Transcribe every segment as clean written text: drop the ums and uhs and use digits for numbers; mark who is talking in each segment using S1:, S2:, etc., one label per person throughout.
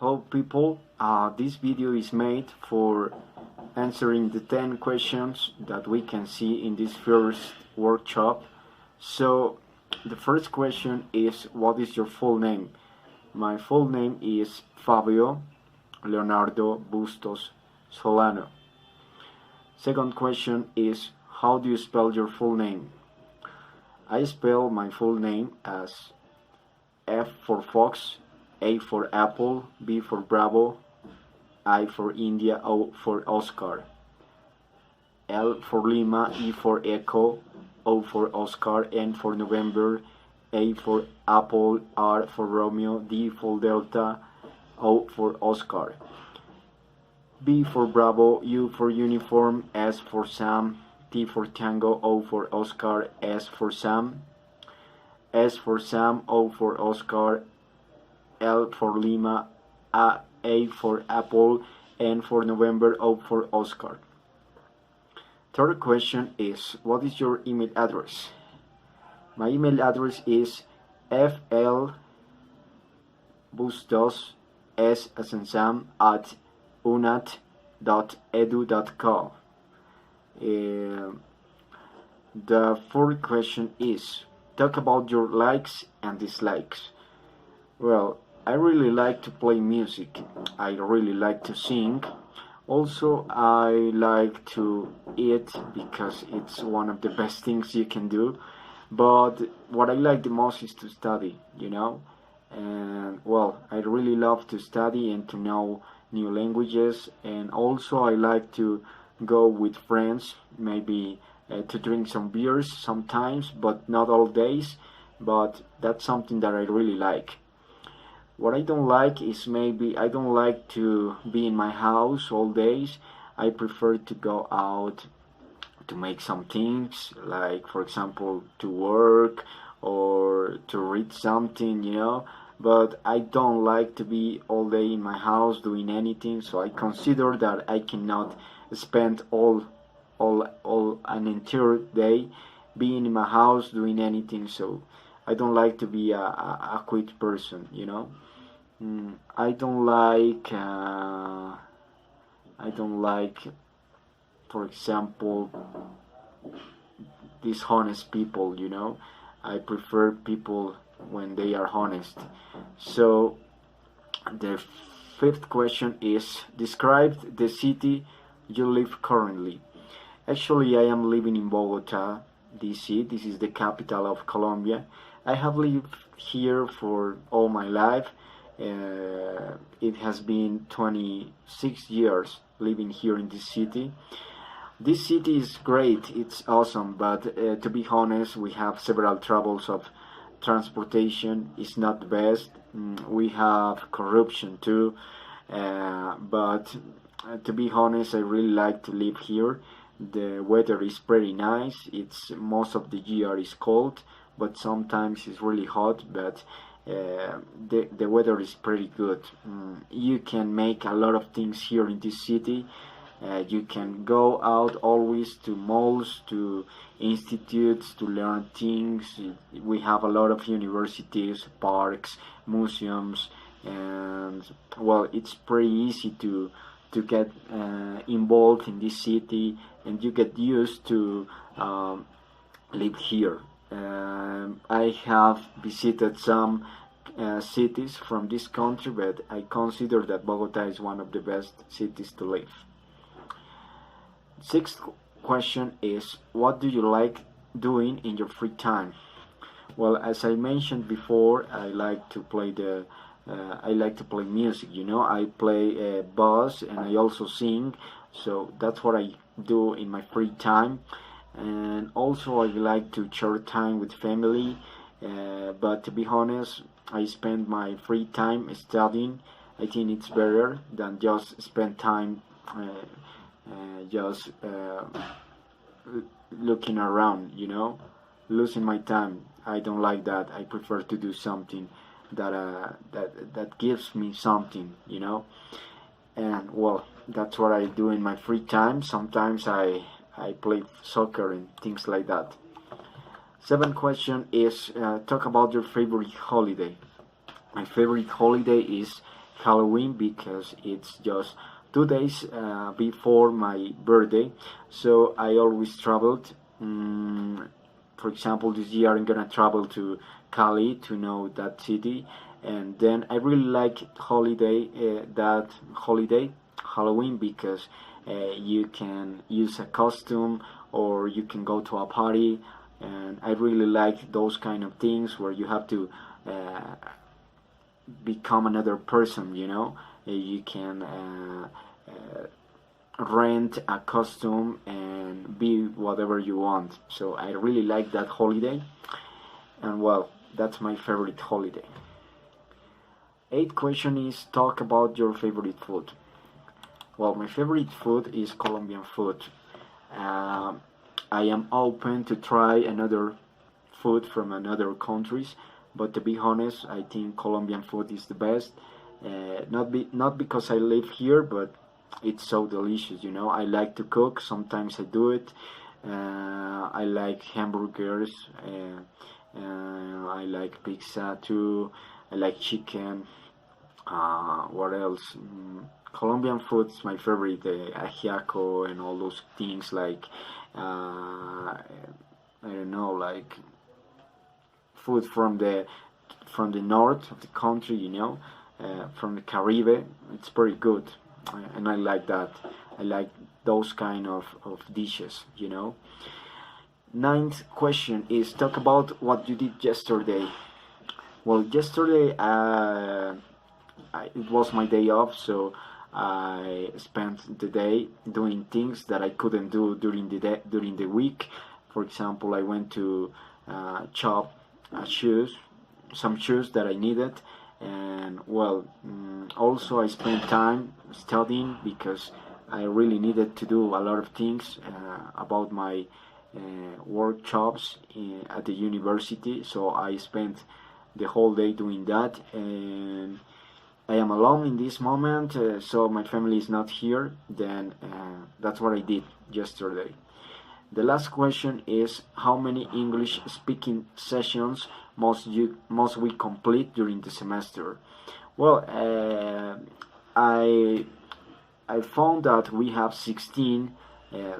S1: Hello people, this video is made for answering the 10 questions that we can see in this first workshop. So the first question is, what is your full name? My full name is Fabio Leonardo Bustos Solano. Second question is, how do you spell your full name? I spell my full name as F for Fox, A for Apple, B for Bravo, I for India, O for Oscar, L for Lima, E for Echo, O for Oscar, N for November, A for Apple, R for Romeo, D for Delta, O for Oscar, B for Bravo, U for Uniform, S for Sam, T for Tango, O for Oscar, S for Sam, O for Oscar, L for Lima, A for Apple, N for November, O for Oscar. Third question is, what is your email address? My email address is flbustos, S as in Sam, at unat.edu.co. The fourth question is, talk about your likes and dislikes. Well, I really like to play music. I really like to sing. Also, I like to eat because it's one of the best things you can do. But what I like the most is to study, And well, I really love to study and to know new languages. And also, I like to go with friends, maybe to drink some beers sometimes, but not all days. But that's something that I really like. What I don't like is maybe I don't like to be in my house all days. I prefer to go out to make some things, like for example to work or to read something, But I don't like to be all day in my house doing anything, so I consider that I cannot spend all an entire day being in my house doing anything. So I don't like to be a quick person, I don't like, for example, dishonest people, I prefer people when they are honest. So the fifth question is, describe the city you live currently. Actually, I am living in Bogota, DC. This is the capital of Colombia. I have lived here for all my life. It has been 26 years living here in this city. This city is great, it's awesome, but to be honest, we have several troubles of transportation. It's not the best. We have corruption too, but to be honest, I really like to live here. The weather is pretty nice. It's most of the year is cold, but sometimes it's really hot, but the weather is pretty good. You can make a lot of things here in this city. You can go out always to malls, to institutes to learn things. We have a lot of universities, parks, museums, and well, it's pretty easy to get involved in this city, and you get used to live here. I have visited some cities from this country, but I consider that Bogota is one of the best cities to live. Sixth question is, what do you like doing in your free time? Well, as I mentioned before, I like to play music. I play bass and I also sing, so that's what I do in my free time. And also I like to share time with family, but to be honest, I spend my free time studying. I think it's better than just spend time looking around, losing my time. I don't like that. I prefer to do something that gives me something, and well, that's what I do in my free time. Sometimes I play soccer and things like that. Seventh question is, talk about your favorite holiday. My favorite holiday is Halloween because it's just 2 days before my birthday. So I always traveled. For example, this year I'm gonna travel to Cali to know that city, and then I really like that holiday, Halloween, because you can use a costume or you can go to a party, and I really like those kind of things where you have to uh, become another person. You can rent a costume and be whatever you want. So I really like that holiday, and well, that's my favorite holiday. Eighth question is talk about your favorite food. Well, my favorite food is Colombian food. Um I am open to try another food from another countries, but to be honest, I think Colombian food is the best. Not because I live here, but it's so delicious. I like to cook. Sometimes I do it. I like hamburgers. I like pizza too. I like chicken. What else? Colombian food is my favorite. Ajiaco and all those things like I don't know, like food from the north of the country, from the Caribbean. It's pretty good, and I like that. I like those kind of dishes. Ninth question is talk about what you did yesterday. Well, yesterday it was my day off, so I spent the day doing things that I couldn't do during the week. For example, I went to shop shoes, some shoes that I needed, and well, also I spent time studying because I really needed to do a lot of things about my workshops at the university. So I spent the whole day doing that, and I am alone in this moment, so my family is not here. Then that's what I did yesterday. The last question is how many English speaking sessions must we complete during the semester? Well, I found that we have 16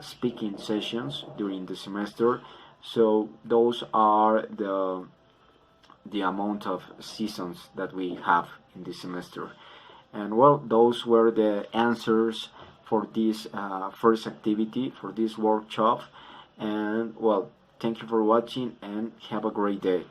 S1: speaking sessions during the semester, so those are the amount of seasons that we have in this semester. And well, those were the answers for this first activity, for this workshop. And well, thank you for watching and have a great day.